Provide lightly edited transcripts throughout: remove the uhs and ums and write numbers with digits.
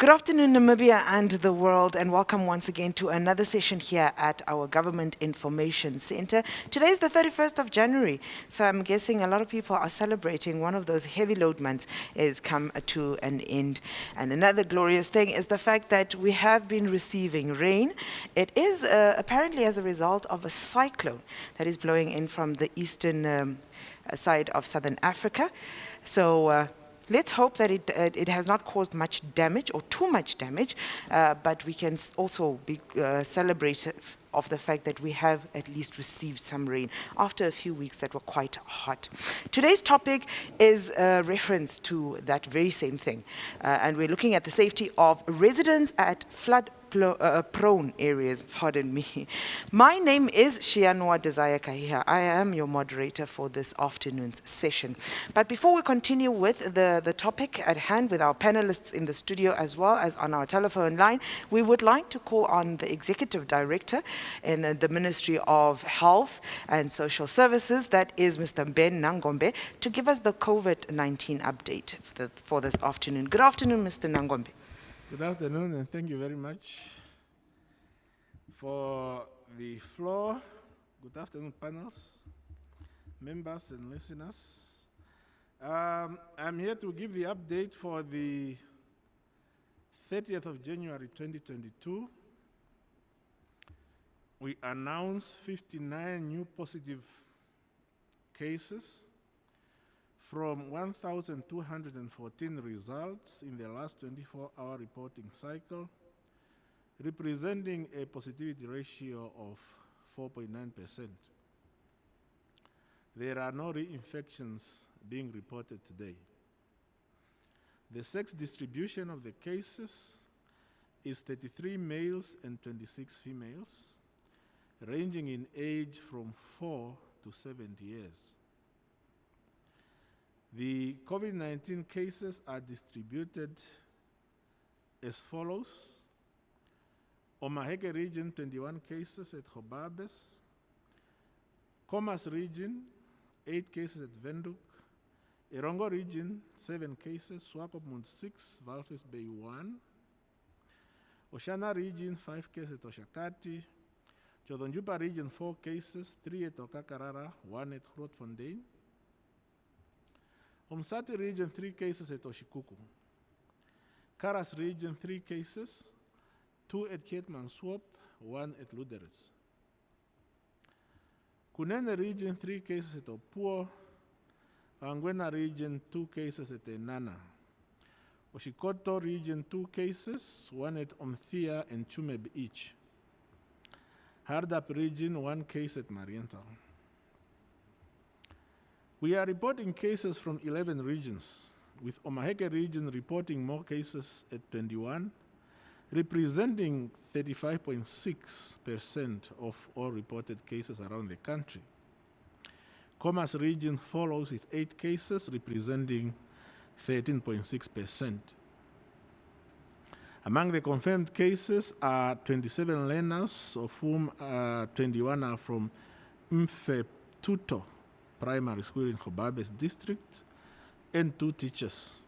Good afternoon, Namibia and the world, and welcome once again to another session here at our Government Information Center. Today is the 31st of January, so I'm guessing a lot of people are celebrating one of those heavy load months is come to an end. And another glorious thing is the fact that we have been receiving rain. It is apparently as a result of a cyclone that is blowing in from the eastern side of Southern Africa. So let's hope that it has not caused much damage or too much damage, but we can also be celebrative of the fact that we have at least received some rain after a few weeks that were quite hot. Today's topic is a reference to that very same thing, and we're looking at the safety of residents at flood-prone areas, pardon me. My name is Shianwa Desire Kahiha. I am your moderator for this afternoon's session. But before we continue with the topic at hand with our panelists in the studio as well as on our telephone line, we would like to call on the Executive Director in the Ministry of Health and Social Services, that is Mr. Ben Nangombe, to give us the COVID-19 update for this afternoon. Good afternoon, Mr. Nangombe. Good afternoon, and thank you very much for the floor. Good afternoon, panels, members and listeners. I'm here to give the update for the 30th of January 2022. We announced 59 new positive cases from 1,214 results in the last 24-hour reporting cycle, representing a positivity ratio of 4.9%. There are no reinfections being reported today. The sex distribution of the cases is 33 males and 26 females, ranging in age from 4 to 70 years. The COVID-19 cases are distributed as follows. Omaheke region, 21 cases at Hobabes. Khomas region, 8 cases at Windhoek. Erongo region, 7 cases. Swakopmund 6, Walvis Bay 1. Oshana region, 5 cases at Oshakati. Chodonjupa region, 4 cases, 3 at Okakarara, 1 at Grootfontein. Umsati region, 3 cases at Oshikuku. Karas region, 3 cases, 2 at Keetmanshoop, 1 at Luderitz. Kunene region, 3 cases at Opuo. Angwena region, 2 cases at Enana. Oshikoto region, 2 cases, 1 at Omthia and Chumeb each. Hardap region, 1 case at Mariental. We are reporting cases from 11 regions, with Omaheke region reporting more cases at 21, representing 35.6% of all reported cases around the country. Khomas region follows with 8 cases, representing 13.6%. Among the confirmed cases are 27 learners, of whom 21 are from Mfe Tuto Primary School in Hobabes district, and 2 teachers.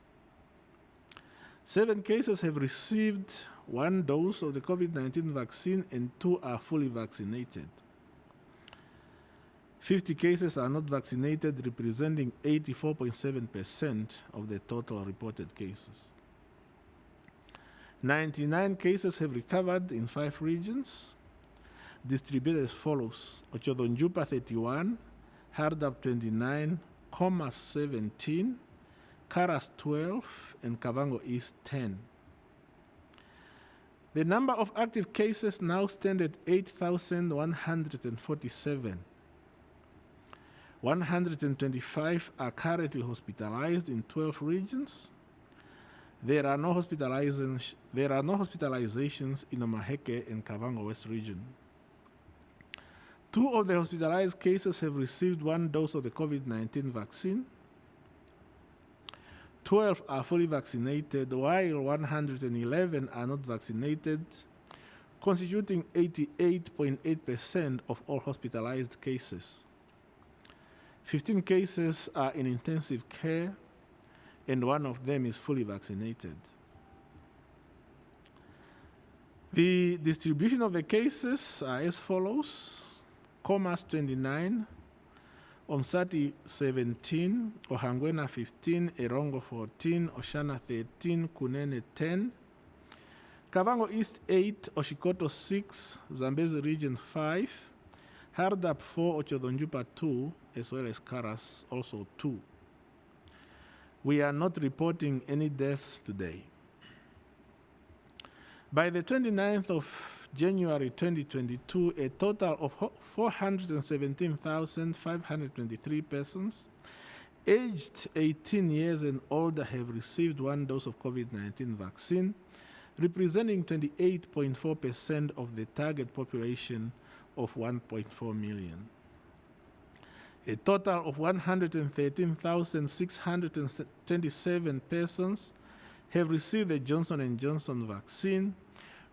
7 cases have received 1 dose of the COVID-19 vaccine and 2 are fully vaccinated. 50 cases are not vaccinated, representing 84.7% of the total reported cases. 99 cases have recovered in 5 regions, distributed as follows. Ochodonjupa 31, Hardap 29, Khomas 17, Karas 12, and Kavango East 10. The number of active cases now stand at 8,147. 125 are currently hospitalized in 12 regions. There are no hospitalizations in Omaheke and Kavango West region. 2 of the hospitalized cases have received 1 dose of the COVID-19 vaccine. 12 are fully vaccinated, while 111 are not vaccinated, constituting 88.8% of all hospitalized cases. 15 cases are in intensive care, and 1 of them is fully vaccinated. The distribution of the cases are as follows: Comas 29, Omsati 17, Ohangwena 15, Erongo 14, Oshana 13, Kunene 10, Kavango East 8, Oshikoto 6, Zambezi Region 5, Hardap 4, Ochodonjupa 2, as well as Karas also 2. We are not reporting any deaths today. By the 29th of January 2022, a total of 417,523 persons aged 18 years and older have received one dose of COVID-19 vaccine, representing 28.4% of the target population of 1.4 million. A total of 113,627 persons have received the Johnson & Johnson vaccine,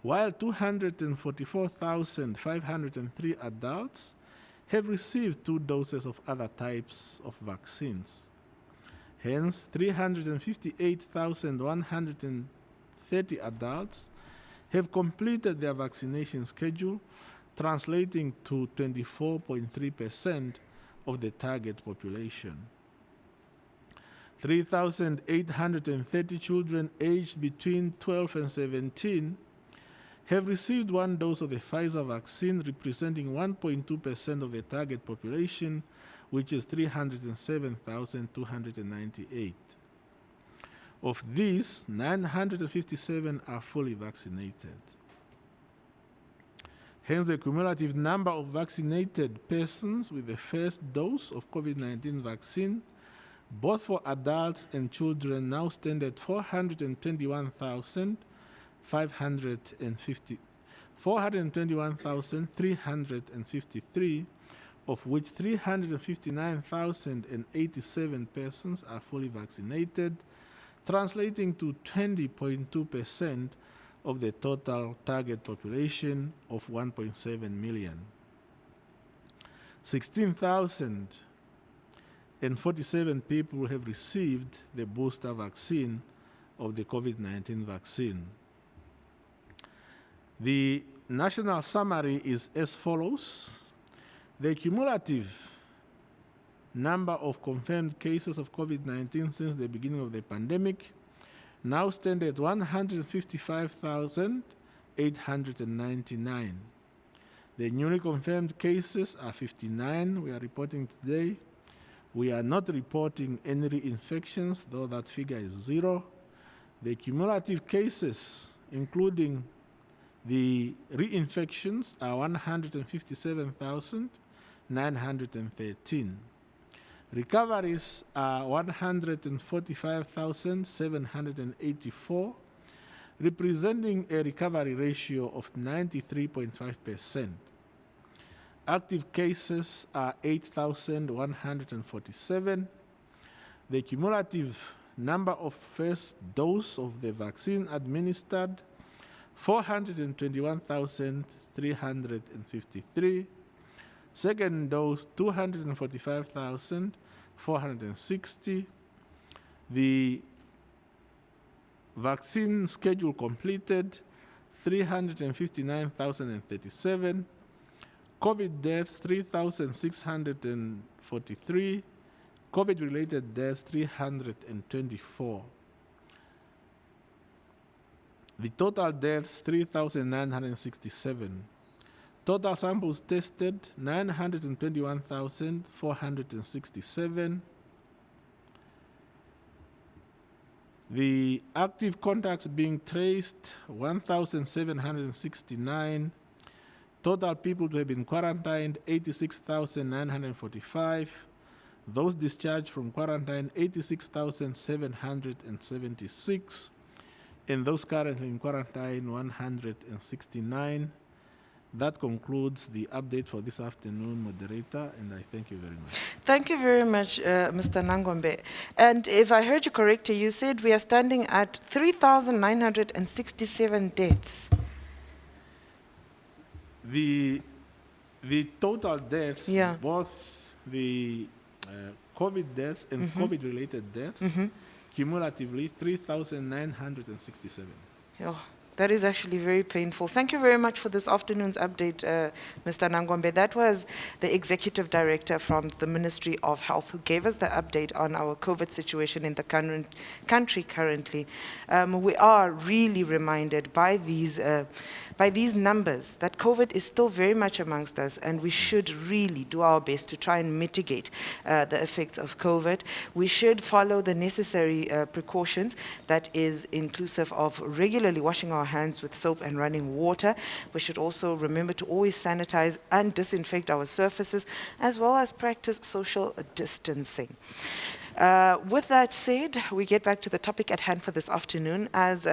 while 244,503 adults have received 2 doses of other types of vaccines. Hence, 358,130 adults have completed their vaccination schedule, translating to 24.3% of the target population. 3,830 children aged between 12 and 17 have received 1 dose of the Pfizer vaccine, representing 1.2% of the target population, which is 307,298. Of these, 957 are fully vaccinated. Hence, the cumulative number of vaccinated persons with the first dose of COVID-19 vaccine, both for adults and children, now stand at 421,353, of which 359,087 persons are fully vaccinated, translating to 20.2% of the total target population of 1.7 million. 16,047 people have received the booster vaccine of the COVID-19 vaccine. The national summary is as follows. The cumulative number of confirmed cases of COVID-19 since the beginning of the pandemic now stand at 155,899. The newly confirmed cases are 59 we are reporting today. We are not reporting any reinfections, though that figure is 0. The cumulative cases, including the reinfections, are 157,913. Recoveries are 145,784, representing a recovery ratio of 93.5%. Active cases are 8,147. The cumulative number of first dose of the vaccine administered, 421,353. Second dose, 245,460. The vaccine schedule completed, 359,037. COVID deaths, 3,643. COVID-related deaths, 324. The total deaths, 3,967. Total samples tested, 921,467. The active contacts being traced, 1,769. Total people to have been quarantined, 86,945. Those discharged from quarantine, 86,776. And those currently in quarantine, 169. That concludes the update for this afternoon, moderator, and I thank you very much. Thank you very much, Mr. Nangombe. And if I heard you correctly, you said we are standing at 3,967 deaths. The total deaths, both the COVID deaths and COVID-related deaths, cumulatively 3,967. Oh, That is actually very painful. Thank you very much for this afternoon's update, Mr. Nangombe. That was the Executive Director from the Ministry of Health who gave us the update on our COVID situation in the country currently. We are really reminded by these numbers that COVID is still very much amongst us, and we should really do our best to try and mitigate the effects of COVID. We should follow the necessary precautions, that is inclusive of regularly washing our hands with soap and running water. We should also remember to always sanitize and disinfect our surfaces, as well as practice social distancing. With that said, we get back to the topic at hand for this afternoon. As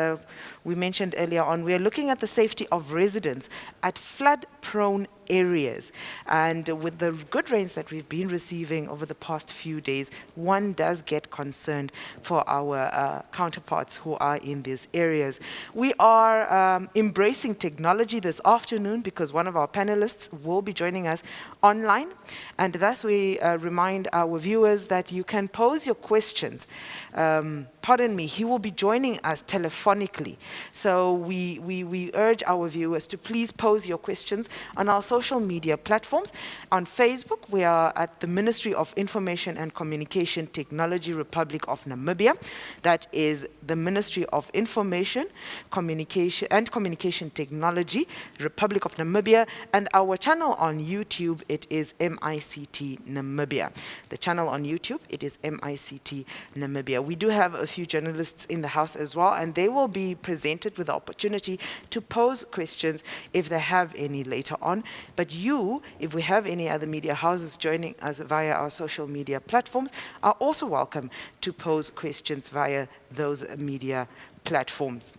we mentioned earlier on, we are looking at the safety of residents at flood-prone areas. And with the good rains that we've been receiving over the past few days, one does get concerned for our counterparts who are in these areas. We are embracing technology this afternoon because one of our panelists will be joining us online. And thus we remind our viewers that you can pose your questions. Pardon me, he will be joining us telephonically. So we urge our viewers to please pose your questions on our social media platforms. On Facebook, we are at the Ministry of Information and Communication Technology, Republic of Namibia. That is the Ministry of Information, Communication and Communication Technology, Republic of Namibia. And our channel on YouTube, it is MICT Namibia. The channel on YouTube, it is MICT Namibia. We do have a few journalists in the house as well, and they will be presented with the opportunity to pose questions if they have any later on. But you, if we have any other media houses joining us via our social media platforms, are also welcome to pose questions via those media platforms.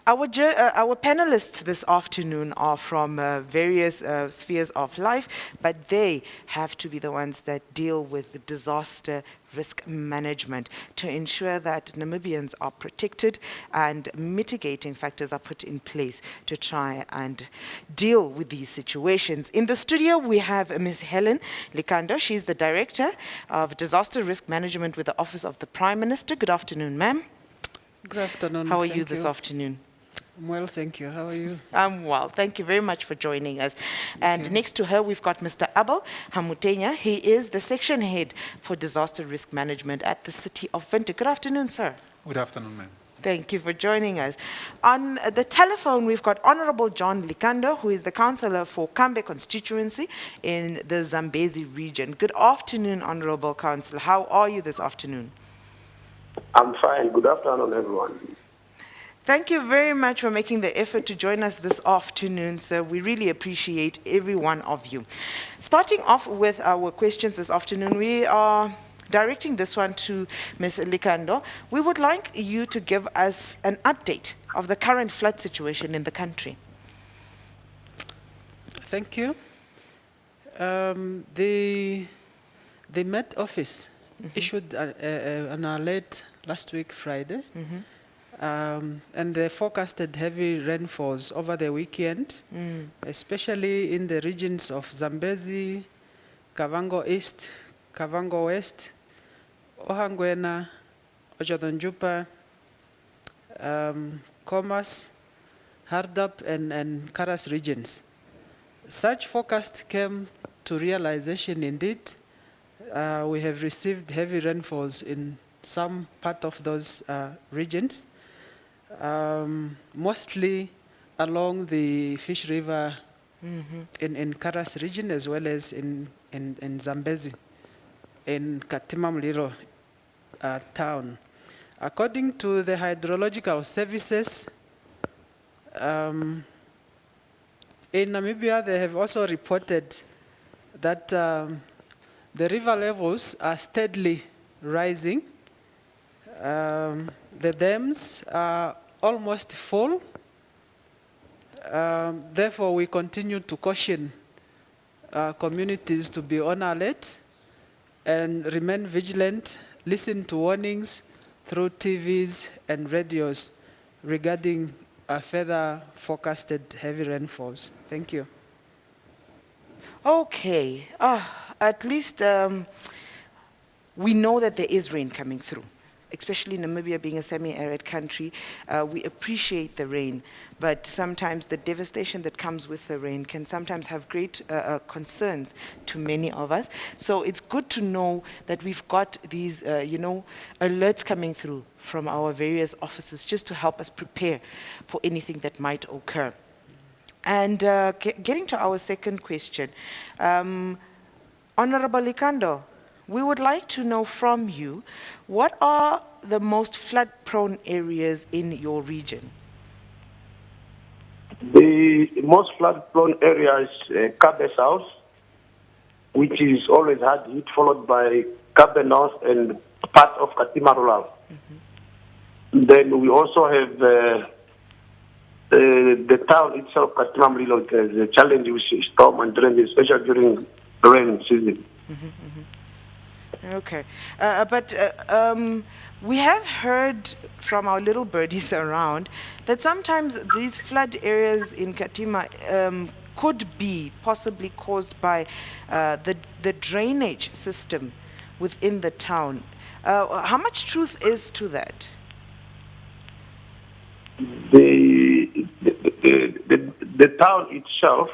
Our panelists this afternoon are from various spheres of life, but they have to be the ones that deal with the disaster risk management to ensure that Namibians are protected and mitigating factors are put in place to try and deal with these situations. In the studio, we have Ms. Helen Likando. She's the Director of Disaster Risk Management with the Office of the Prime Minister. Good afternoon, ma'am. Good afternoon. How are you this afternoon? I'm well, thank you. How are you? I'm well. Thank you very much for joining us. And next to her, we've got Mr. Abel Hamutenya. He is the Section Head for Disaster Risk Management at the City of Windhoek. Good afternoon, sir. Good afternoon, ma'am. Thank you for joining us. On the telephone, we've got Honorable John Likando, who is the Councillor for Kambe constituency in the Zambezi region. Good afternoon, Honorable Councillor. How are you this afternoon? I'm fine. Good afternoon, everyone. Thank you very much for making the effort to join us this afternoon, sir. We really appreciate every one of you. Starting off with our questions this afternoon, we are directing this one to Ms. Likando. We would like you to give us an update of the current flood situation in the country. Thank you. The Met Office issued an alert last week, Friday, and they forecasted heavy rainfalls over the weekend, especially in the regions of Zambezi, Kavango East, Kavango West, Ohangwena, Ojodanjupa, Komas, Hardap, and Karas regions. Such forecast came to realization indeed. We have received heavy rainfalls in some part of those regions, mostly along the Fish River in Karas region, as well as in Zambezi, in Katima Muliro town. According to the hydrological services, in Namibia, they have also reported that the river levels are steadily rising. The dams are almost full. Therefore, we continue to caution communities to be on alert and remain vigilant, listen to warnings through TVs and radios regarding further forecasted heavy rainfalls. Thank you. Okay. At least we know that there is rain coming through. especially Namibia being a semi-arid country, we appreciate the rain, but sometimes the devastation that comes with the rain can sometimes have great concerns to many of us. So it's good to know that we've got these, alerts coming through from our various offices just to help us prepare for anything that might occur. And getting to our second question, Honorable Likando, we would like to know from you, what are the most flood-prone areas in your region? The most flood-prone area is Kabe South, which is always hard hit, followed by Kabe North and part of Katima Rural. Then we also have the town itself, Katima Mlilo, has a challenge with storm and drainage, especially during rain season. Okay. But we have heard from our little birdies around that sometimes these flood areas in Katima could be possibly caused by the drainage system within the town. How much truth is to that? The town itself,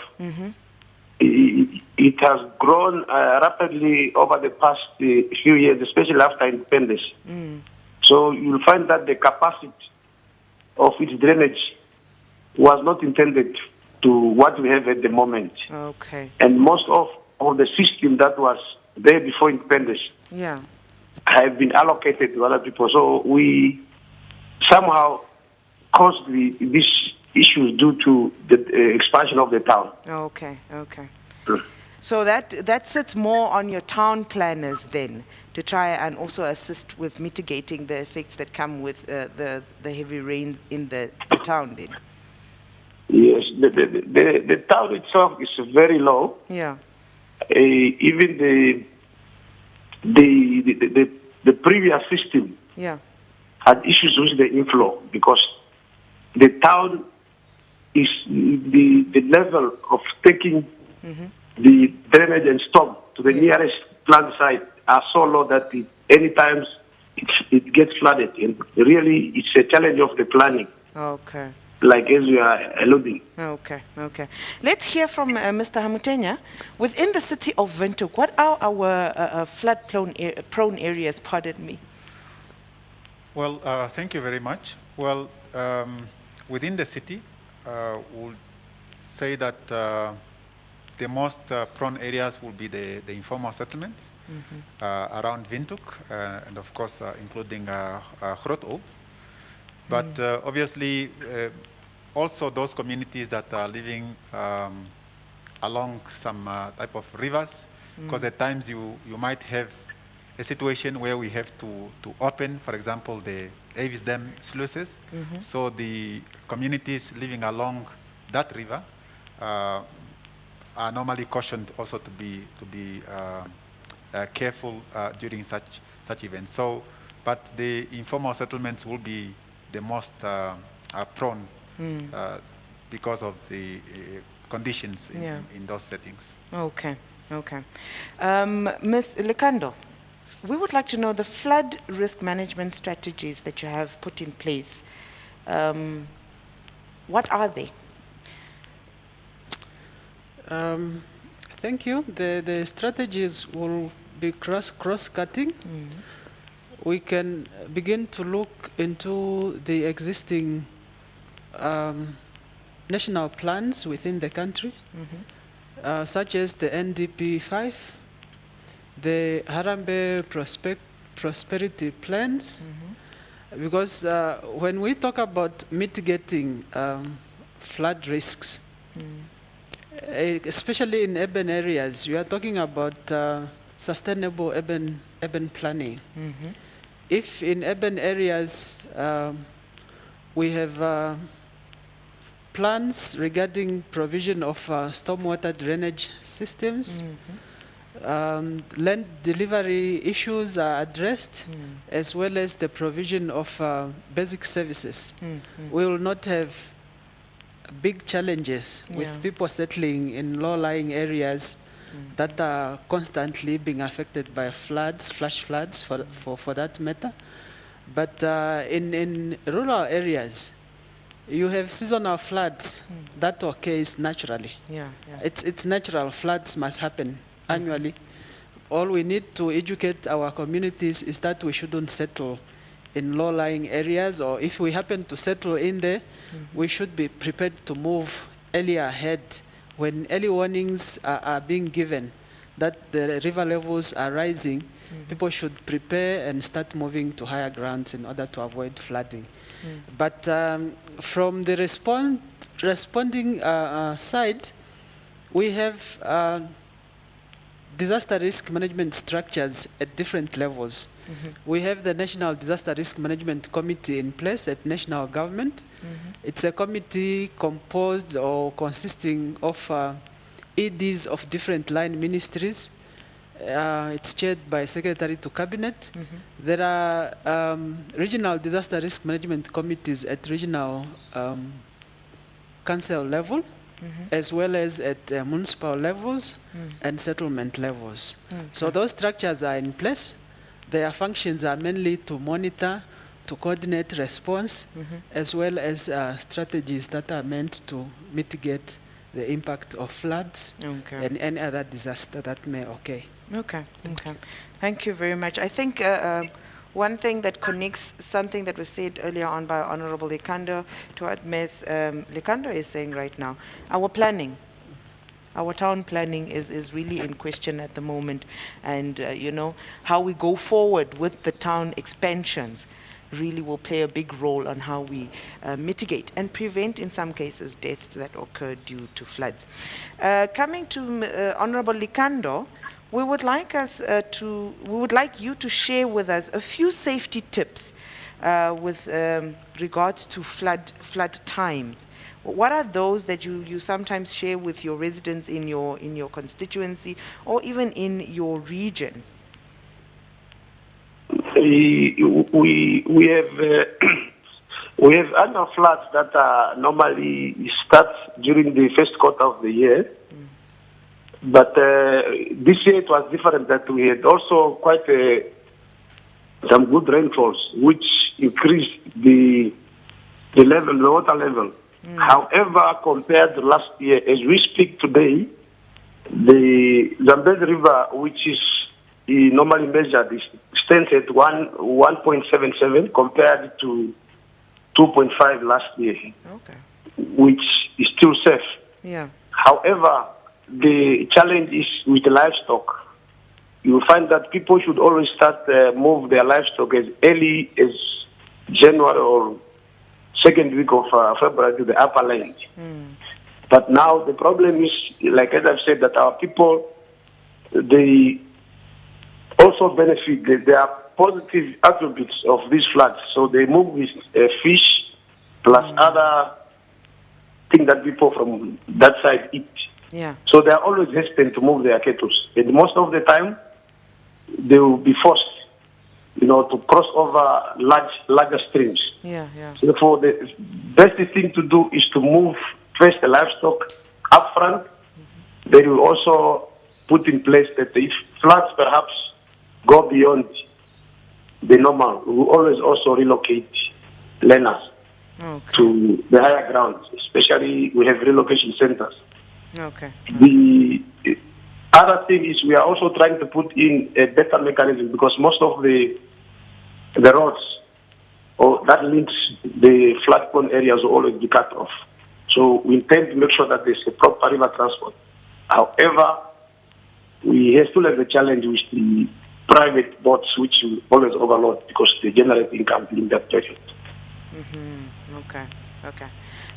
it has grown rapidly over the past few years, especially after independence. So you'll find that the capacity of its drainage was not intended to what we have at the moment. Okay. And most of the system that was there before independence have been allocated to other people. So we somehow caused these issues due to the expansion of the town. Okay. So that sits more on your town planners then, to try and also assist with mitigating the effects that come with the heavy rains in the town then. Yes, the town itself is very low. Yeah. Even the previous system had issues with the inflow because the town is the level of taking the drainage and storm to the nearest plant site are so low that any times it gets flooded. And really, it's a challenge of the planning. Okay. Like as we are alluding. Okay. Let's hear from Mr. Hamutenya. Within the city of Windhoek, what are our flood-prone areas? Pardon me. Well, thank you very much. Well, within the city, we'll say that the most prone areas will be the informal settlements around Windhoek, and of course including Groothoop. But obviously, also those communities that are living along some type of rivers, because at times you might have a situation where we have to open, for example, the Avis Dam sluices. So the communities living along that river are normally cautioned also to be careful during such events. So, but the informal settlements will be the most prone because of the conditions in those settings. Okay. Ms. Likando, we would like to know the flood risk management strategies that you have put in place. What are they? Thank you. The strategies will be cross-cutting. We can begin to look into the existing national plans within the country, such as the NDP 5, the Harambee Prosperity Plans, because when we talk about mitigating flood risks, especially in urban areas, we are talking about sustainable urban planning. If in urban areas we have plans regarding provision of stormwater drainage systems, land delivery issues are addressed, as well as the provision of basic services, we will not have big challenges with people settling in low-lying areas that are constantly being affected by floods, flash floods for that matter. But in rural areas, you have seasonal floods that occurs naturally. Yeah, yeah. It's natural. Floods must happen annually. All we need to educate our communities is that we shouldn't settle in low-lying areas, or if we happen to settle in there, we should be prepared to move earlier ahead when early warnings are being given that the river levels are rising. People should prepare and start moving to higher grounds in order to avoid flooding. But from the responding side, we have disaster risk management structures at different levels. We have the National Disaster Risk Management Committee in place at national government. It's a committee composed or consisting of EDs of different line ministries. It's chaired by Secretary to Cabinet. There are regional disaster risk management committees at regional council level, as well as at municipal levels and settlement levels. So those structures are in place. Their functions are mainly to monitor, to coordinate response, as well as strategies that are meant to mitigate the impact of floods and any other disaster that may occur. Okay. Thank you very much. I think one thing that connects something that was said earlier on by Honorable Likando to what Ms. Likando is saying right now, our planning. Our town planning is really in question at the moment, and you know, how we go forward with the town expansions really will play a big role on how we mitigate and prevent, in some cases, deaths that occur due to floods. Coming to Honorable Likando, we would like you to share with us a few safety tips with regards to flood times. What are those that you sometimes share with your residents in your constituency or even in your region? We have annual floods that normally start during the first quarter of the year. But this year it was different, that we had also quite some good rainfalls, which increased the water level. However, compared to last year, as we speak today, the Zambezi River, which is normally measured, stands at 1.77 compared to 2.5 last year, which is still safe. Yeah. However, the challenge is with the livestock. You will find that people should always start move their livestock as early as January or second week of February to the upper land. But now the problem is, like as I've said, that our people, they also benefit. There are positive attributes of these floods. So they move with fish plus other things that people from that side eat. Yeah. So they are always hesitant to move their cattle. And most of the time, they will be forced, to cross over larger streams. Yeah. So therefore, the best thing to do is to move first the livestock up front. They will also put in place that if floods perhaps go beyond the normal, we will always also relocate learners to the higher grounds. Especially, we have relocation centers. The other thing is we are also trying to put in a better mechanism, because most of the roads that links the flood-prone areas will always be cut off. So we intend to make sure that there's a proper river transport. However, we still have a challenge with the private boats, which will always overload because they generate income in that period. Okay.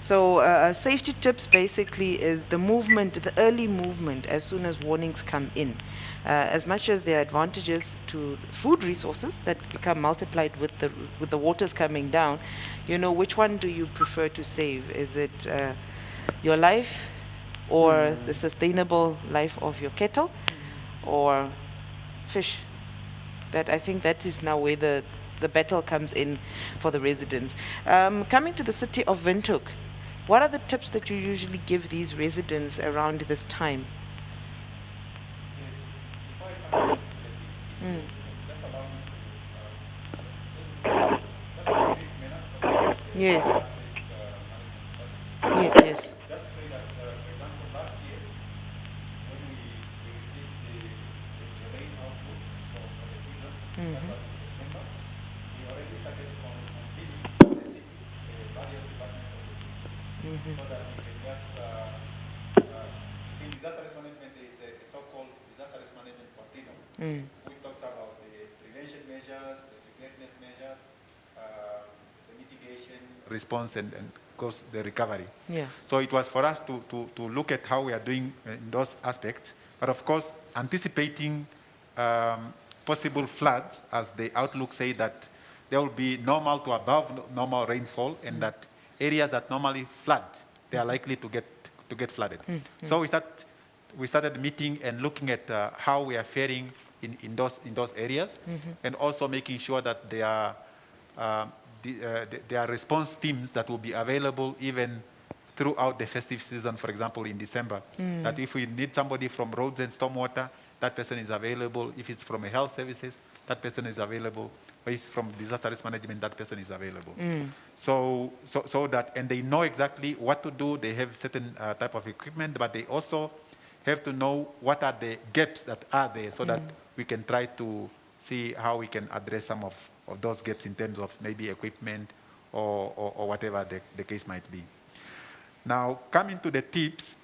So safety tips basically is the early movement as soon as warnings come in. As much as there are advantages to food resources that become multiplied with the waters coming down, which one do you prefer to save? Is it your life or the sustainable life of your cattle or fish? I think that is now where the battle comes in for the residents. Coming to the city of Windhoek, what are the tips that you usually give these residents around this time? Yes. management Yes, yes. Just to say that, for example, last year, when we received the rain outlook for the season, that was in September, we already started convening as a city, various departments of the city, so that we can just, see, disaster risk management is a so-called disaster risk management continuum, which talks about the prevention measures, the preparedness measures, the mitigation, response, and of course the recovery. Yeah. So it was for us to look at how we are doing in those aspects, but of course anticipating possible floods, as the outlook say that there will be normal to above normal rainfall, and that areas that normally flood, they are likely to get flooded. So we started meeting and looking at how we are faring in those areas, and also making sure that there are response teams that will be available even throughout the festive season, for example, in December. That if we need somebody from roads and stormwater, that person is available. If it's from a health services, that person is available. Or if it's from disaster risk management, that person is available. So that, and they know exactly what to do. They have certain type of equipment, but they also have to know what are the gaps that are there, so that we can try to see how we can address some of those gaps in terms of maybe equipment or whatever the case might be. Now, coming to the tips,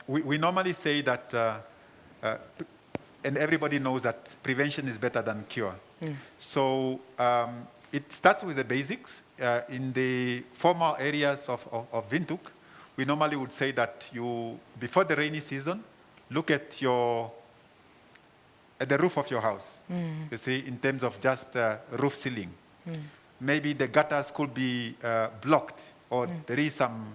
we normally say that, and everybody knows that prevention is better than cure. So it starts with the basics. In the formal areas of Windhoek, we normally would say that you, before the rainy season, look at the roof of your house, you see, in terms of just roof ceiling. Maybe the gutters could be blocked, or there is some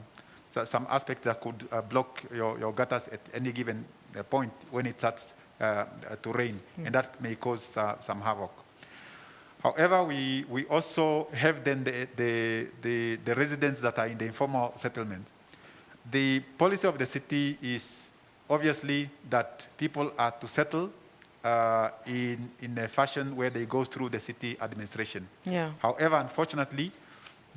aspect that could block your gutters at any given point when it starts to rain, and that may cause some havoc. However, we also have then the residents that are in the informal settlement. The policy of the city is obviously that people are to settle in a fashion where they go through the city administration. Yeah. However, unfortunately,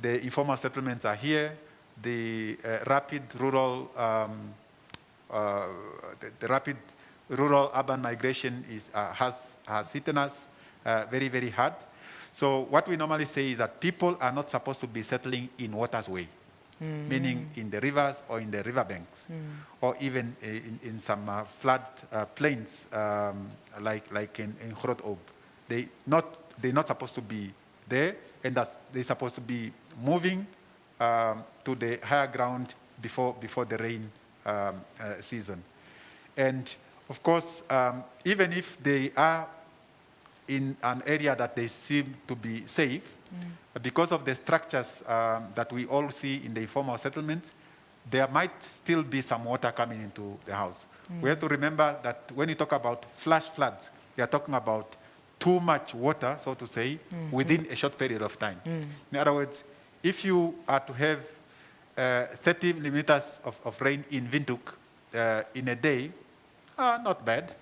the informal settlements are here. The rapid rural urban migration has hit us very, very hard. So what we normally say is that people are not supposed to be settling in water's way, meaning in the rivers or in the riverbanks, or even in some flood plains, like in Grootoop. They're not supposed to be there, and they're supposed to be moving to the higher ground before the rain season. And of course, even if they are in an area that they seem to be safe, because of the structures that we all see in the informal settlements, there might still be some water coming into the house. We have to remember that when you talk about flash floods, we are talking about too much water, so to say, within a short period of time. In other words, if you are to have 30 millimeters of rain in Windhoek in a day, not bad.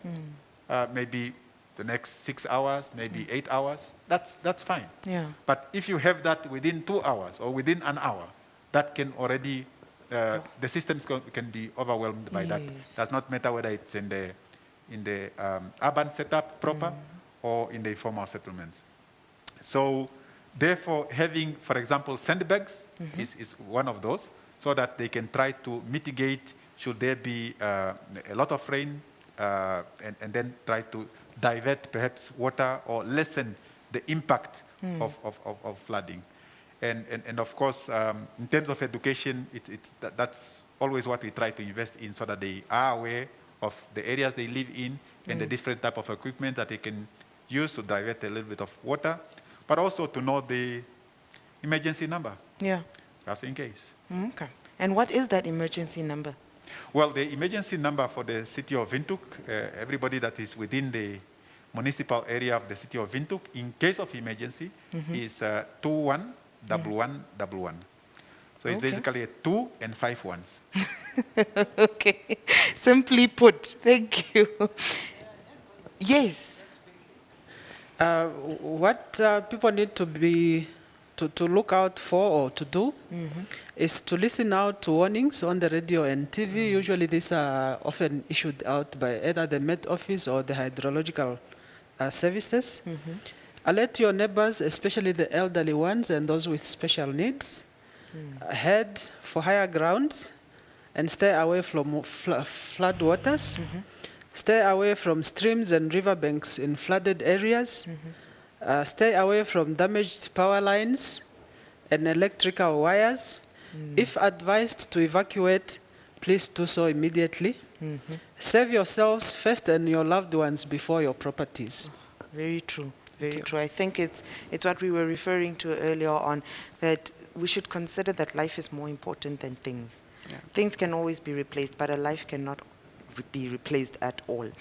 Maybe the next 6 hours, maybe 8 hours, that's fine. Yeah. But if you have that within 2 hours or within an hour, that can already, the systems can be overwhelmed by that. Does not matter whether it's in the urban setup proper or in the informal settlements. So therefore, having, for example, sandbags is one of those, so that they can try to mitigate should there be a lot of rain, and then try to divert perhaps water or lessen the impact of flooding. And of course, in terms of education, that's always what we try to invest in, so that they are aware of the areas they live in and the different type of equipment that they can use to divert a little bit of water, but also to know the emergency number. Yeah. Just in case. Okay. And what is that emergency number? Well, the emergency number for the city of Windhoek, everybody that is within the municipal area of the city of Windhoek, in case of emergency, is 211111. So it's basically a 2 and 5 ones. Okay. Simply put. Thank you. Yes. What people need to be to look out for or to do is to listen out to warnings on the radio and TV. Usually these are often issued out by either the Met Office or the hydrological services. Alert your neighbors, especially the elderly ones and those with special needs. Head for higher grounds and stay away from flood waters. Stay away from streams and riverbanks in flooded areas. Stay away from damaged power lines and electrical wires. If advised to evacuate, please do so immediately. Save yourselves first and your loved ones before your properties. Very true. Very true. I think it's what we were referring to earlier on, that we should consider that life is more important than things. Things can always be replaced, but a life cannot be replaced at all.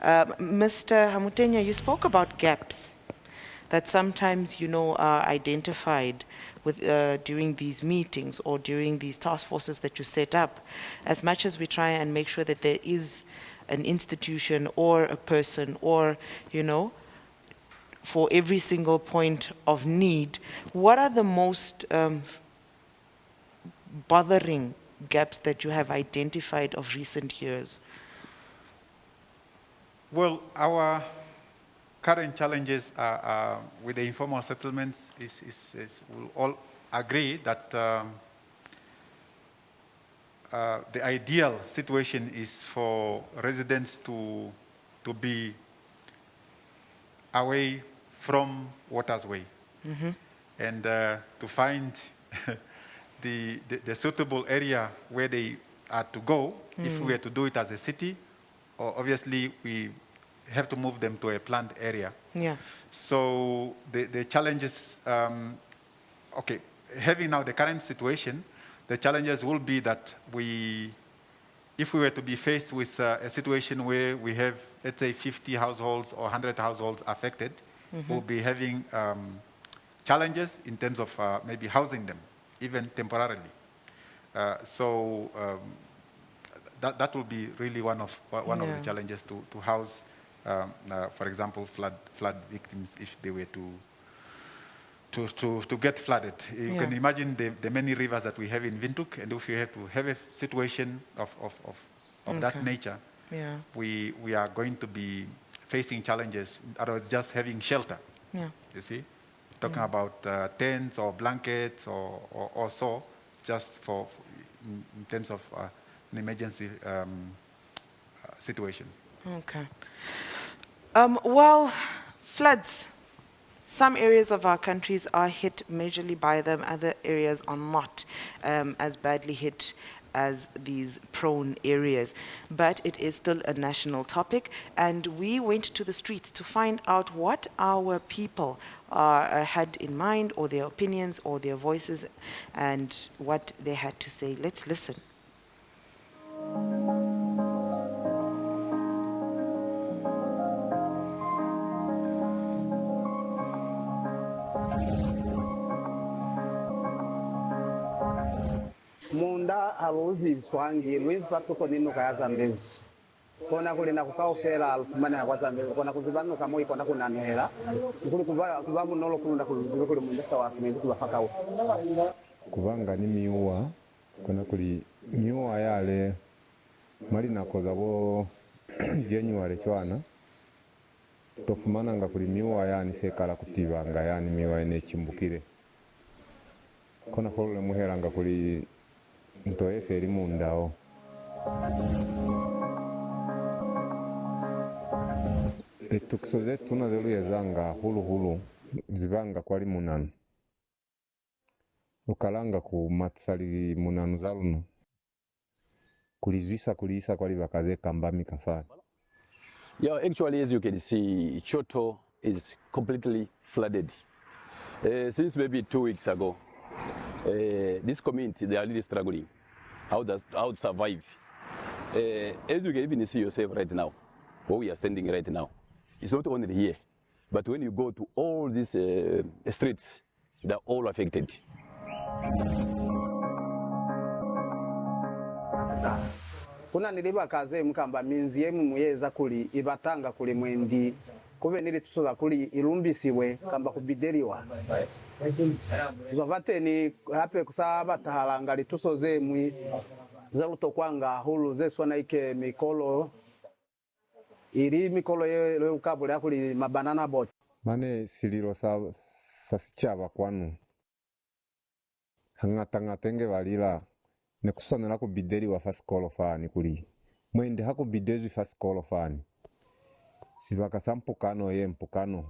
Mr. Hamutenya, you spoke about gaps that sometimes, are identified with during these meetings or during these task forces that you set up. As much as we try and make sure that there is an institution or a person or, for every single point of need, what are the most bothering gaps that you have identified of recent years? Well, our current challenges are with the informal settlements we'll all agree that the ideal situation is for residents to be away from water's way and to find the suitable area where they are to go. If we were to do it as a city, or obviously we have to move them to a planned area. So the challenges, having now the current situation, the challenges will be that if we were to be faced with a situation where we have, let's say, 50 households or 100 households affected, we'll be having challenges in terms of maybe housing them, even temporarily. That will be really one of the challenges to house, for example, flood victims if they were to get flooded. You can imagine the many rivers that we have in Windhoek, and if we have to have a situation of that nature, we are going to be facing challenges. In other words, just having shelter. You see, talking about tents or blankets or so, just for in terms of an emergency situation. Okay. Well, floods. Some areas of our countries are hit majorly by them. Other areas are not as badly hit as these prone areas. But it is still a national topic. And we went to the streets to find out what our people had in mind, or their opinions, or their voices, and what they had to say. Let's listen. Munda aluzi swangi Luis patuko nino kayaza mbezi kona kule na kukao fela mana kwa mbezi kona kuzibano kama iko na kunanela kuli kuba munolo kulunda kuli kuli mundesa wa kimezi kubafaka kubanga ni miwa kona kuli miwa yale mali nakoza bo January chwana tofumana nga kuli miwa yani sekala kutibanga yani miwa ene chimbukire kona kolule muhera nga kuli ntoese eri mundao etukusoze tunazeluye zanga hulu zibanga kwali munanu ukalanga ku matsali munanu zaluno kulizwisa kulisa kwali bakaze kambami kafani. Yeah, actually, as you can see, Choto is completely flooded. Since maybe 2 weeks ago, this community, they are really struggling. How to survive? As you can even see yourself right now, where we are standing right now, it's not only here, but when you go to all these streets, they're all affected. Kuna niliba kaze mkamba minzi yemu muyeza kuli ibatanga kuli mwendi kube nili tusoza kuli ilumbisiwe kamba kubideliwa zovateni hape kusaba tahalangali tusoze mwi zaluto kwanga hulu zeswana ike mikolo iri mikolo ye ukabule akuli mabanana bot mane sililo sasichaba kwanu ng'atenge balila nekusonera kubideliwa fasikolo fani kuli mwende hakubidezwi fasikolo fani sivakasa mpukano ye mpukano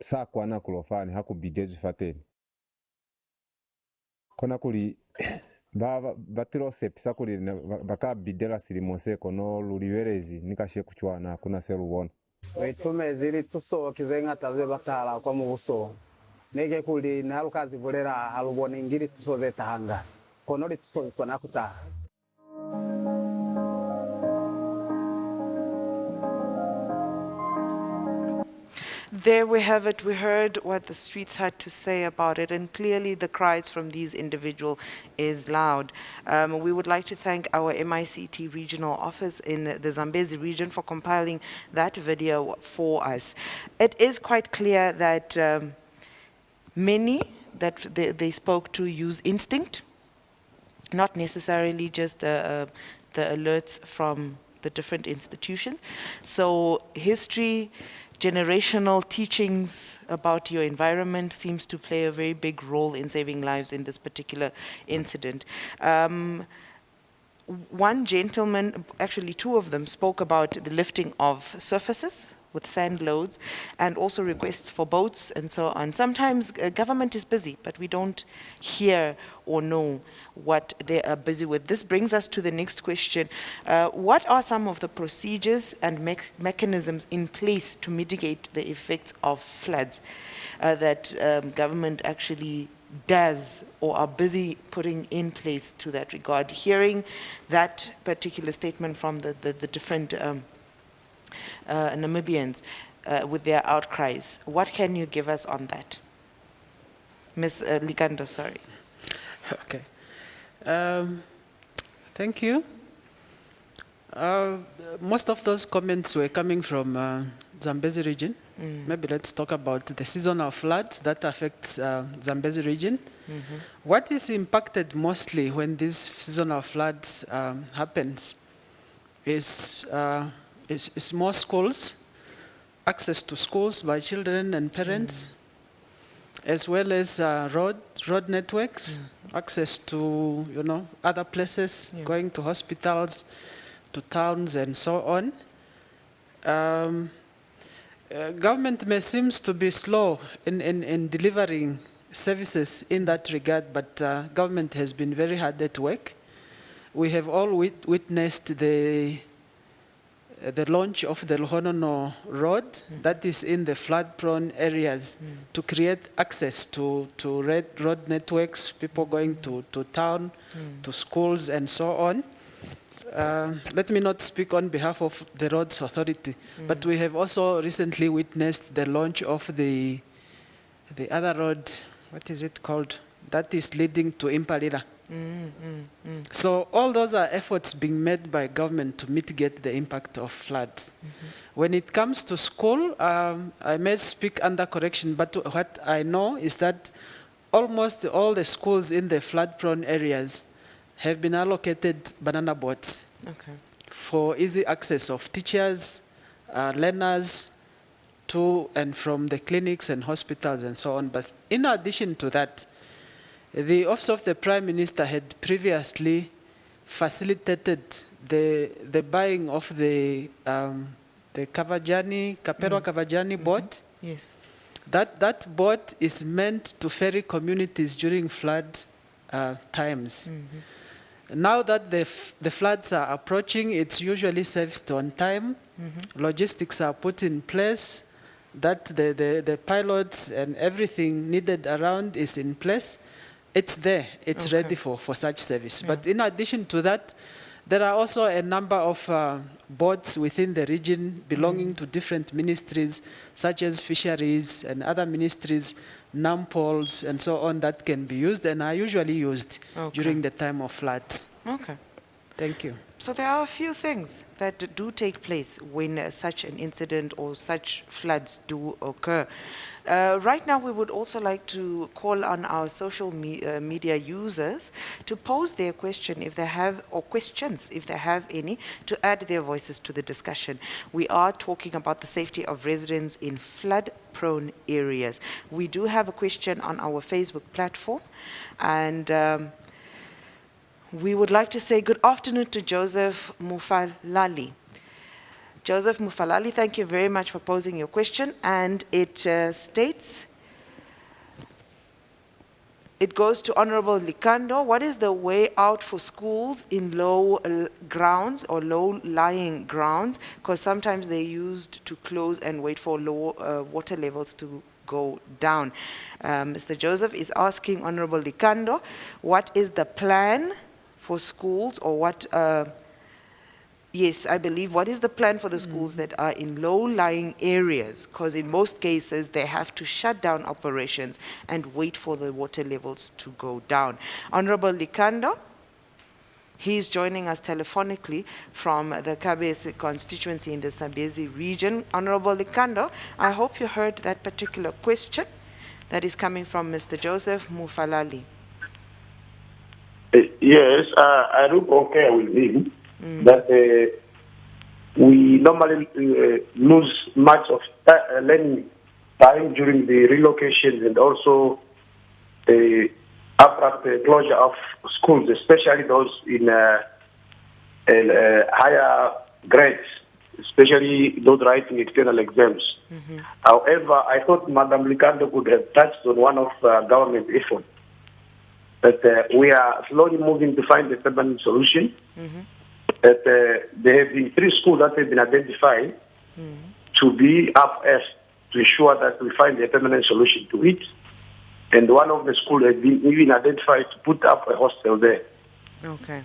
sakwana kulofani hakubidezwi fateni kona kuli batiro sepisa kuli bakabidela silimose kono luliwerezi nikashe kuchwana kuna serubona wetume zili tuso kizenga taze batala kwa mubuso nege kuli nalukazi volera halubona ingiri tuso zetahanga kono li tuso swana kutaha. There we have it. We heard what the streets had to say about it, and clearly the cries from these individuals is loud. We would like to thank our MICT regional office in the Zambezi region for compiling that video for us. It is quite clear that many that they spoke to use instinct, not necessarily just the alerts from the different institutions. So history, generational teachings about your environment seems to play a very big role in saving lives in this particular incident. One gentleman, actually two of them, spoke about the lifting of surfaces with sand loads and also requests for boats and so on. Sometimes government is busy, but we don't hear or know what they are busy with. This brings us to the next question. What are some of the procedures and mechanisms in place to mitigate the effects of floods that government actually does or are busy putting in place to that regard? Hearing that particular statement from the different Namibians with their outcries, what can you give us on that? Ms. Ligando, sorry. Okay. Thank you. Most of those comments were coming from Zambezi region. Maybe let's talk about the seasonal floods that affects Zambezi region. What is impacted mostly when these seasonal floods happens is more schools, access to schools by children and parents, as well as road networks, access to other places, going to hospitals, to towns, and so on. Government may seems to be slow in delivering services in that regard, but government has been very hard at work. We have all witnessed the launch of the Luhonono Road that is in the flood-prone areas to create access to road networks, people going to town, to schools, and so on. Let me not speak on behalf of the Roads Authority, but we have also recently witnessed the launch of the other road, what is it called, that is leading to Impalira. So all those are efforts being made by government to mitigate the impact of floods. When it comes to school, I may speak under correction, but what I know is that almost all the schools in the flood-prone areas have been allocated banana boats for easy access of teachers, learners, to and from the clinics and hospitals and so on. But in addition to that, the Office of the Prime Minister had previously facilitated the buying of the Kapero Kavajani boat. Yes. That boat is meant to ferry communities during flood times. Now that the floods are approaching, it's usually serviced on time. Logistics are put in place, that the pilots and everything needed around is in place. It's there, it's ready for such service. But in addition to that, there are also a number of boats within the region belonging to different ministries, such as fisheries and other ministries, NAMPOLs and so on, that can be used and are usually used during the time of floods. Okay. Thank you. So there are a few things that do take place when such an incident or such floods do occur. Right now, we would also like to call on our social media users to pose their question if they have, or questions if they have any, to add their voices to the discussion. We are talking about the safety of residents in flood-prone areas. We do have a question on our Facebook platform, and we would like to say good afternoon to Joseph Mufalali. Joseph Mufalali, thank you very much for posing your question. And it states, it goes to Honorable Likando. What is the way out for schools in low grounds or low-lying grounds? Because sometimes they're used to close and wait for low water levels to go down. Mr. Joseph is asking Honorable Likando, what is the plan for schools, or what, yes, I believe, what is the plan for the schools that are in low-lying areas? Because in most cases, they have to shut down operations and wait for the water levels to go down. Honorable Likando, he's joining us telephonically from the Kabezi constituency in the Zambezi region. Honorable Likando, I hope you heard that particular question that is coming from Mr. Joseph Mufalali. Yes, I do concur with him that we normally lose much of learning time during the relocation and also the abrupt closure of schools, especially those in higher grades, especially those writing external exams. However, I thought Madam Likando could have touched on one of government efforts, that we are slowly moving to find a permanent solution. That there have been 3 schools that have been identified to be up as to ensure that we find a permanent solution to it. And one of the schools has been even identified to put up a hostel there. Okay.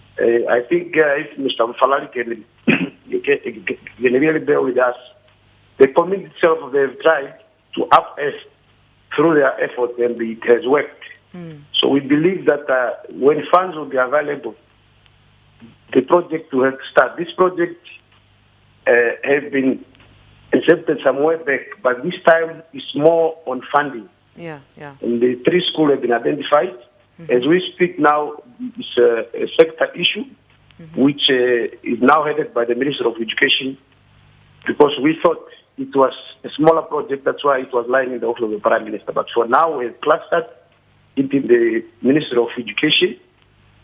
I think if Mr. Mufalali can really bear with us, the community itself, they've tried to up us through their efforts, and it has worked. So we believe that when funds will be available, the project will have to start. This project has been accepted some way back, but this time it's more on funding. Yeah, yeah. And the 3 schools have been identified. As we speak now, it's a sector issue, which is now headed by the Minister of Education, because we thought it was a smaller project, that's why it was lying in the office of the Prime Minister. But for now, we've clustered it in the Ministry of Education,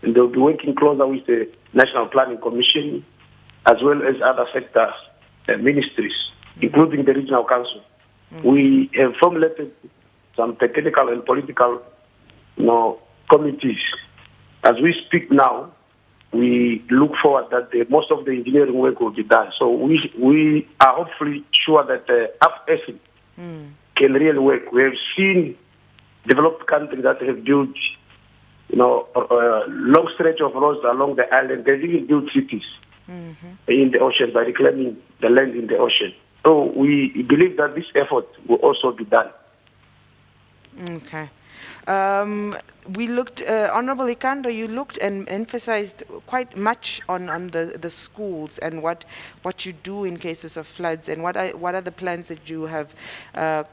and they'll be working closer with the National Planning Commission, as well as other sector ministries, including the Regional Council. We have formulated some technical and political committees. As we speak now, we look forward that most of the engineering work will be done. So we are hopefully sure that up-essing can really work. We have seen developed countries that have built, a long stretch of roads along the island. They've even built cities in the ocean by reclaiming the land in the ocean. So we believe that this effort will also be done. Okay. We looked, Honorable Likando, you looked and emphasized quite much on the schools and what you do in cases of floods, and what are the plans that you have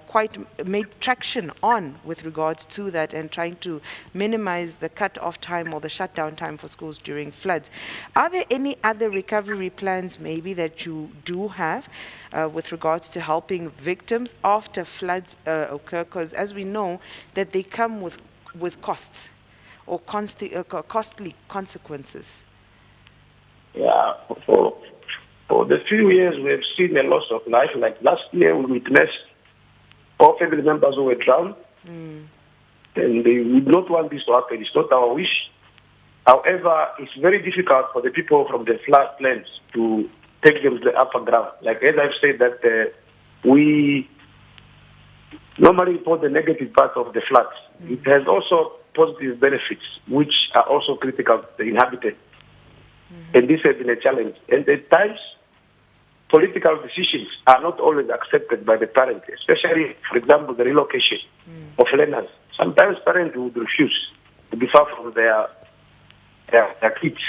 quite made traction on with regards to that, and trying to minimize the cut-off time or the shutdown time for schools during floods. Are there any other recovery plans maybe that you do have with regards to helping victims after floods occur? Because as we know that they come with costs or costly consequences. Yeah, for the few years we have seen a loss of life. Like last year we witnessed 4 family members who were drowned, and we would not want this to happen. It's not our wish. However, it's very difficult for the people from the flood plains to take them to the upper ground. Like as I've said, that we normally report the negative part of the floods. It has also positive benefits, which are also critical to the inhabitants. And this has been a challenge. And at times, political decisions are not always accepted by the parents, especially, for example, the relocation of learners. Sometimes parents would refuse to be far from their kids.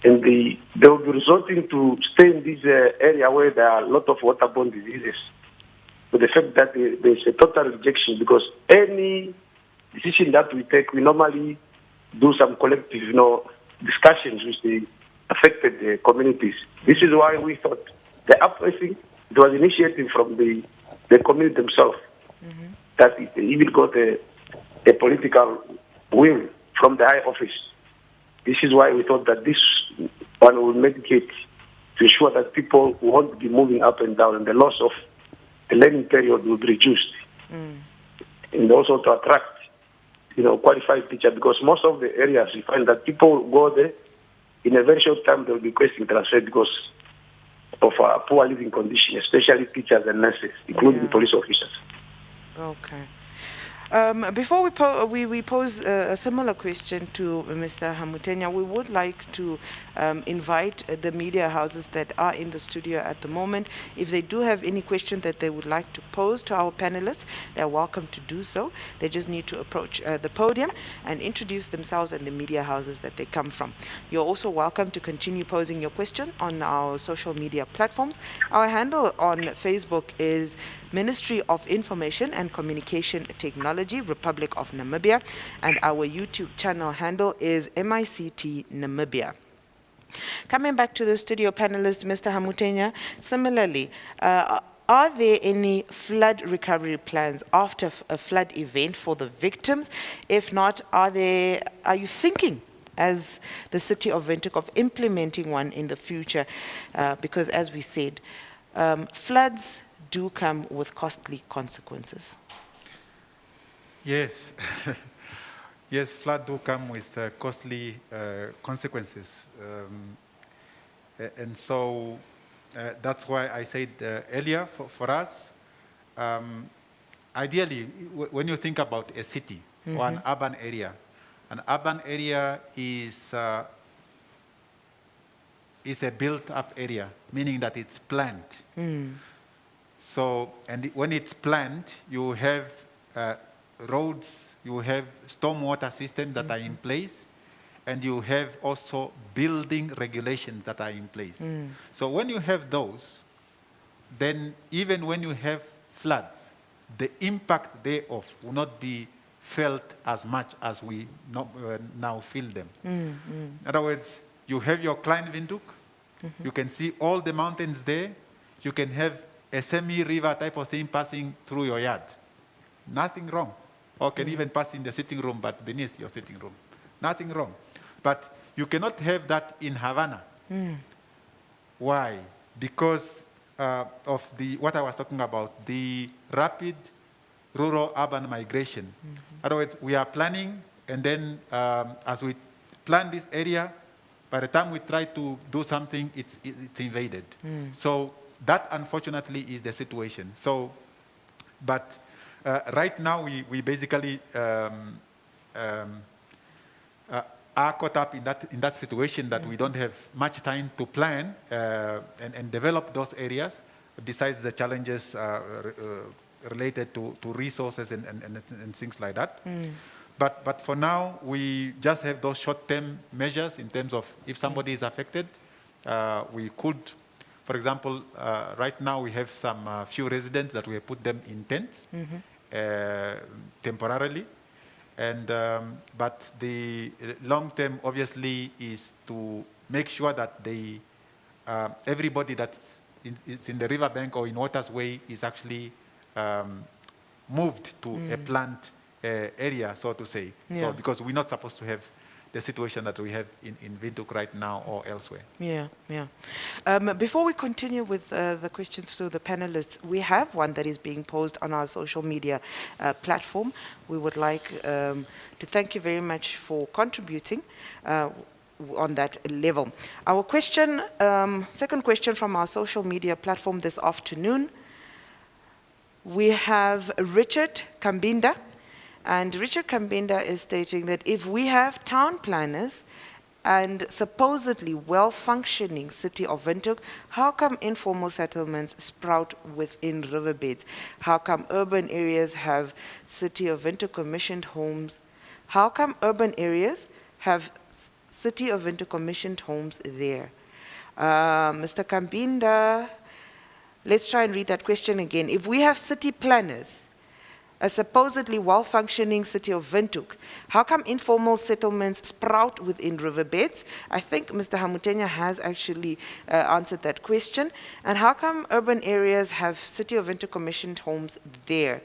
and they will be resorting to stay in this area where there are a lot of waterborne diseases. But the fact that there's a total rejection, because any decision that we take, we normally do some collective, discussions with the affected communities. This is why we thought the upracing, it was initiated from the community themselves, that it even got a political will from the high office. This is why we thought that this one will medicate to ensure that people won't be moving up and down, and the loss of the learning period will be reduced. And also to attract, qualified teachers, because most of the areas you find that people go there, in a very short time they'll be requesting transfer because of poor living conditions, especially teachers and nurses, including police officers. Okay. Before we pose a similar question to Mr. Hamutenya, we would like to invite the media houses that are in the studio at the moment. If they do have any question that they would like to pose to our panelists, they're welcome to do so. They just need to approach the podium and introduce themselves and the media houses that they come from. You're also welcome to continue posing your question on our social media platforms. Our handle on Facebook is Ministry of Information and Communication Technology, Republic of Namibia, and our YouTube channel handle is MICT Namibia. Coming back to the studio panelist, Mr. Hamutenya, similarly, are there any flood recovery plans after a flood event for the victims? If not, are you thinking as the city of Windhoek of implementing one in the future? Because as we said, floods do come with costly consequences. Yes. Yes, flood do come with costly consequences. And so that's why I said earlier, for us, ideally, when you think about a city or an urban area is a built-up area, meaning that it's planned. So, and when it's planned, you have roads, you have stormwater systems that are in place, and you have also building regulations that are in place. So when you have those, then even when you have floods, the impact thereof will not be felt as much as we now feel them. In other words, you have your Klein Windhoek, you can see all the mountains there, you can have a semi-river type of thing passing through your yard. Nothing wrong. Or can even pass in the sitting room, but beneath your sitting room. Nothing wrong. But you cannot have that in Havana. Why? Because of what I was talking about, the rapid rural-urban migration. In other words, we are planning, and then as we plan this area, by the time we try to do something, it's invaded. So that, unfortunately, is the situation. So, but right now, we basically are caught up in that situation that we don't have much time to plan and develop those areas, besides the challenges related to resources and things like that. But for now, we just have those short-term measures in terms of if somebody is affected, we could, for example, right now we have some few residents that we have put them in tents temporarily. And, but the long term, obviously, is to make sure that they, everybody that's in the riverbank or in Waters Way is actually moved to a plant area, so to say. Yeah. So, because we're not supposed to have the situation that we have in Windhoek right now or elsewhere. Yeah, yeah. Before we continue with the questions to the panelists, we have one that is being posed on our social media platform. We would like to thank you very much for contributing on that level. Our question, second question from our social media platform this afternoon, we have Richard Kambinda. And Richard Kambinda is stating that if we have town planners and supposedly well-functioning city of Windhoek, how come informal settlements sprout within riverbeds? How come urban areas have city of Windhoek commissioned homes? How come urban areas have City of Windhoek commissioned homes there? Mr. Kambinda, let's try and read that question again. If we have city planners, a supposedly well-functioning city of Windhoek, how come informal settlements sprout within riverbeds? I think Mr. Hamutenya has actually answered that question. And how come urban areas have city of Windhoek commissioned homes there?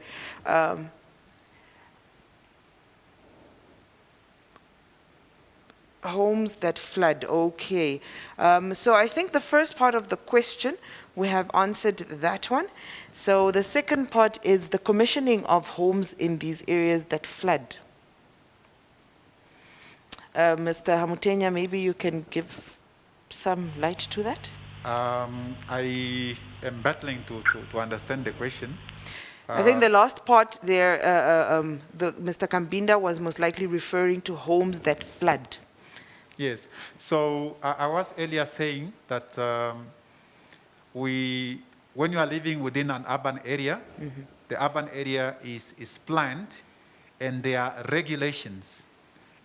Homes that flood, okay. So I think the first part of the question, we have answered that one. So the second part is the commissioning of homes in these areas that flood. Mr. Hamutenya, maybe you can give some light to that? I am battling to understand the question. I think the last part there, Mr. Kambinda was most likely referring to homes that flood. Yes. So I was earlier saying that when you are living within an urban area, the urban area is planned and there are regulations.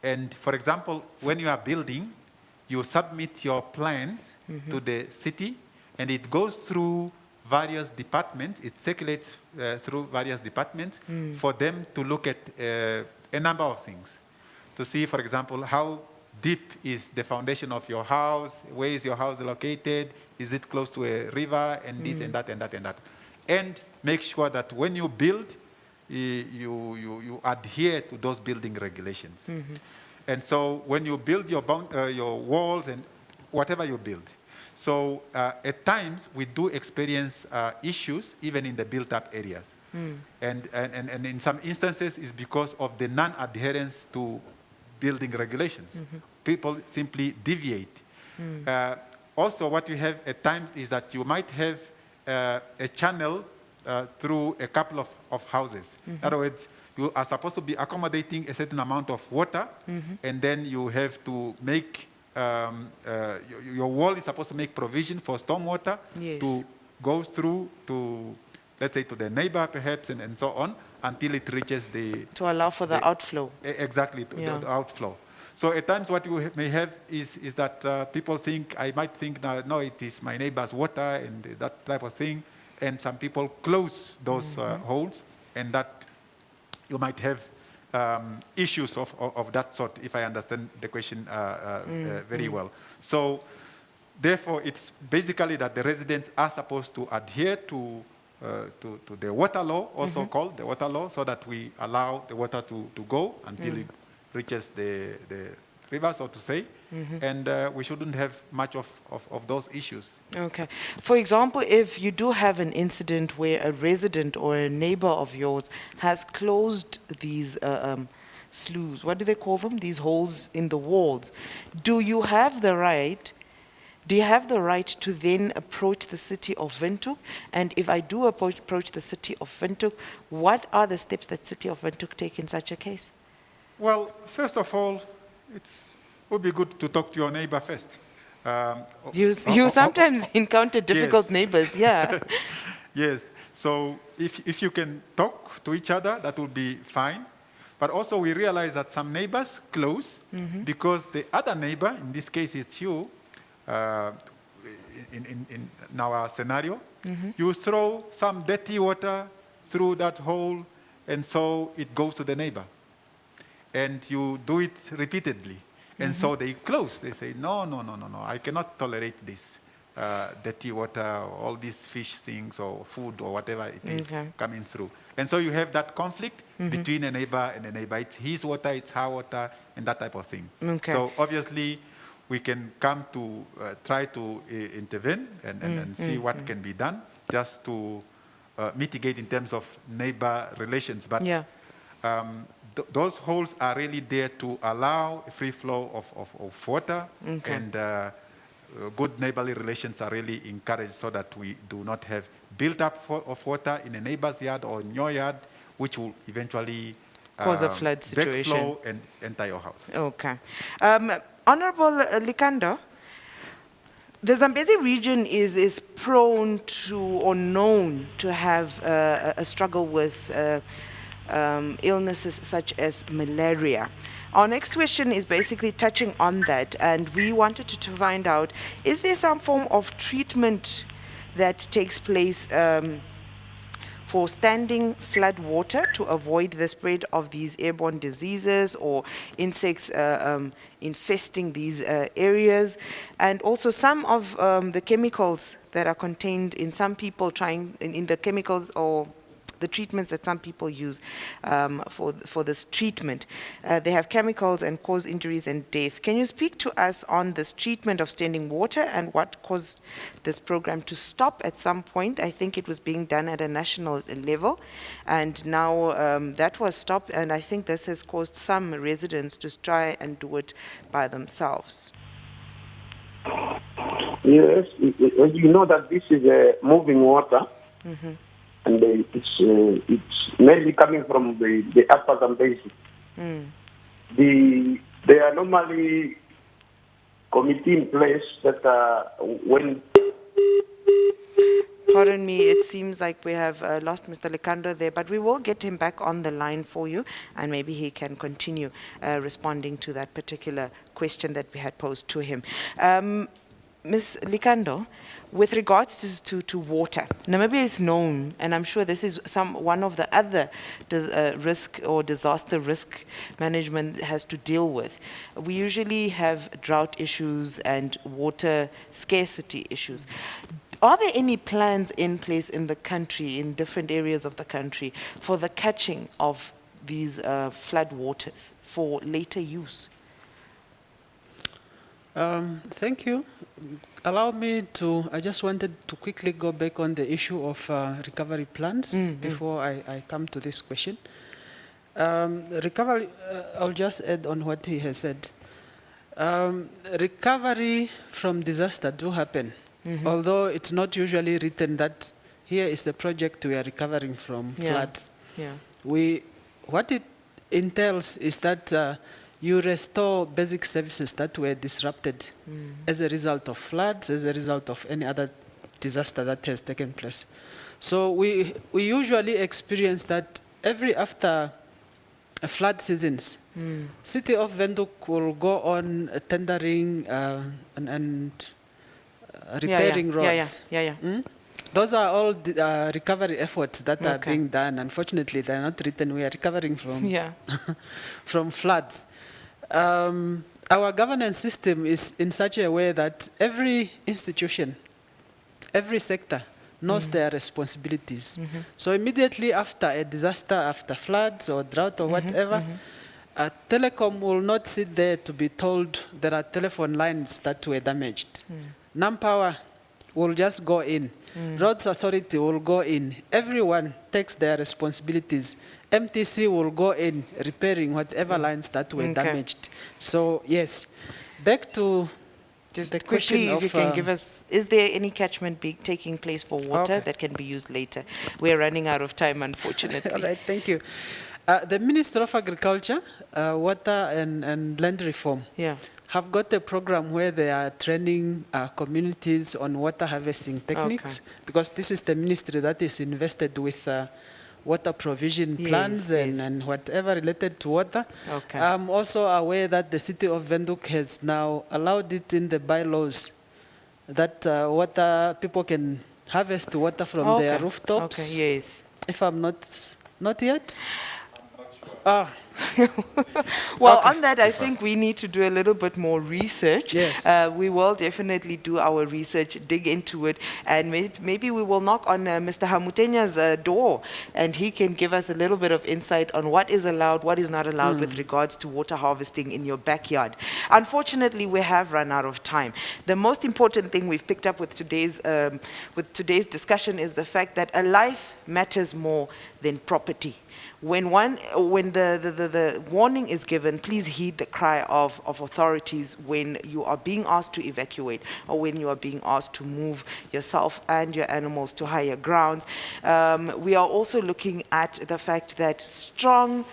And for example, when you are building, you submit your plans to the city and it goes through various departments, it circulates through various departments for them to look at a number of things. To see, for example, how deep is the foundation of your house, where is your house located, is it close to a river, and this and that and that and that. And make sure that when you build, you adhere to those building regulations. And so when you build your walls and whatever you build. So at times we do experience issues even in the built-up areas. And in some instances it's because of the non-adherence to building regulations. People simply deviate. Also, what you have at times is that you might have a channel through a couple of houses. In other words, you are supposed to be accommodating a certain amount of water, and then you have to make, your wall is supposed to make provision for stormwater to go through to, let's say, to the neighbor perhaps, and so on, until it reaches the... To allow for the outflow. Exactly, the outflow. So at times what you may have is that people think, I might think, no, it is my neighbor's water and that type of thing. And some people close those holes, and that you might have issues of that sort, if I understand the question very well. So therefore, it's basically that the residents are supposed to adhere to the water law, also called the water law, so that we allow the water to go until it reaches the river, so to say, and we shouldn't have much of those issues. Okay. For example, if you do have an incident where a resident or a neighbor of yours has closed these sloughs, what do they call them? These holes in the walls. Do you have the right to then approach the city of Windhoek? And if I do approach the city of Windhoek, what are the steps that city of Windhoek take in such a case? Well, first of all, it would be good to talk to your neighbor first. You sometimes encounter difficult neighbors, yeah. Yes, so if you can talk to each other, that would be fine. But also we realize that some neighbors close because the other neighbor, in this case it's you, in our scenario, you throw some dirty water through that hole, and so it goes to the neighbor. And you do it repeatedly. And so they close. They say, no, I cannot tolerate this dirty water, all these fish things or food or whatever it is coming through. And so you have that conflict between a neighbor and a neighbor. It's his water, it's her water, and that type of thing. So obviously, we can come to try to intervene and see what can be done just to mitigate in terms of neighbor relations. But those holes are really there to allow a free flow of water, and good neighborly relations are really encouraged so that we do not have build-up of water in a neighbor's yard or in your yard, which will eventually cause a flood situation. Backflow and enter your house. Okay. Honorable Likando, the Zambezi region is prone to or known to have a struggle with illnesses such as malaria. Our next question is basically touching on that, and we wanted to find out, is there some form of treatment that takes place for standing flood water to avoid the spread of these airborne diseases or insects infesting these areas, and also some of the chemicals that are contained in some people in the chemicals or the treatments that some people use for this treatment. They have chemicals and cause injuries and death. Can you speak to us on this treatment of standing water and what caused this program to stop at some point? I think it was being done at a national level, and now that was stopped, and I think this has caused some residents to try and do it by themselves. Yes, as you know that this is moving water. Mm-hmm. And it's mainly coming from the upper Zambezi. There are normally committee in place that when... Pardon me, it seems like we have lost Mr. Likando there, but we will get him back on the line for you, and maybe he can continue responding to that particular question that we had posed to him. Ms. Likando, with regards to water, Namibia is known, and I'm sure this is one of the other risk or disaster risk management has to deal with. We usually have drought issues and water scarcity issues. Are there any plans in place in the country, in different areas of the country, for the catching of these flood waters for later use? Thank you. Allow me to, I just wanted to quickly go back on the issue of recovery plans before I come to this question. Recovery, I'll just add on what he has said. Recovery from disaster do happen, although it's not usually written that here is the project we are recovering from floods. Yeah. What it entails is that you restore basic services that were disrupted as a result of floods, as a result of any other disaster that has taken place. So we usually experience that after flood seasons, City of Windhoek will go on tendering and repairing roads. Those are all the, recovery efforts that are being done. Unfortunately, they're not written. We are recovering from, from floods. Our governance system is in such a way that every institution, every sector knows their responsibilities. So immediately after a disaster, after floods or drought or whatever, Telecom will not sit there to be told there are telephone lines that were damaged. Nampower will just go in. Roads Authority will go in. Everyone takes their responsibilities. MTC will go in repairing whatever lines that were damaged. So yes, back to just the quickly, question if of, you can give us, is there any catchment taking place for water that can be used later? We're running out of time, unfortunately. All right, thank you. The Minister of Agriculture, Water and Land Reform have got a program where they are training communities on water harvesting techniques, because this is the ministry that is invested with water provision plans and whatever related to water. I'm also aware that the City of Windhoek has now allowed it in the bylaws that people can harvest water from their rooftops. If I'm not yet? Well, on that, I think we need to do a little bit more research. We will definitely do our research, dig into it, and maybe we will knock on Mr. Hamutenya's door, and he can give us a little bit of insight on what is allowed, what is not allowed with regards to water harvesting in your backyard. Unfortunately, we have run out of time. The most important thing we've picked up with today's discussion is the fact that a life matters more than property. When the warning is given, please heed the cry of authorities when you are being asked to evacuate or when you are being asked to move yourself and your animals to higher grounds. We are also looking at the fact that strong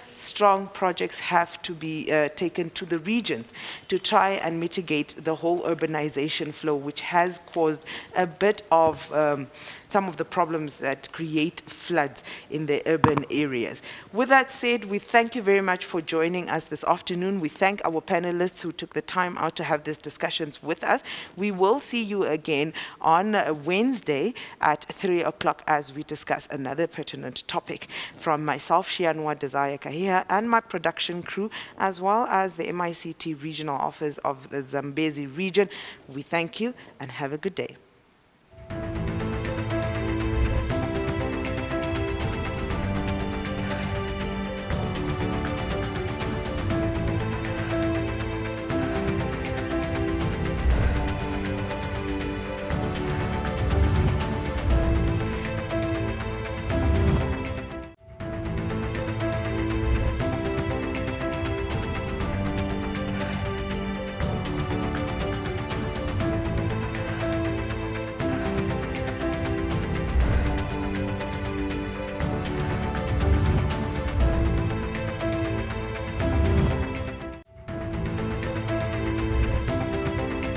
projects have to be taken to the regions to try and mitigate the whole urbanization flow, which has caused a bit of some of the problems that create floods in the urban areas. With that said, we thank you very much much for joining us this afternoon. We thank our panelists who took the time out to have these discussions with us. We will see you again on Wednesday at 3 o'clock as we discuss another pertinent topic. From myself, Shianwa Desire Kahia, and my production crew, as well as the MICT Regional Office of the Zambezi region, we thank you and have a good day.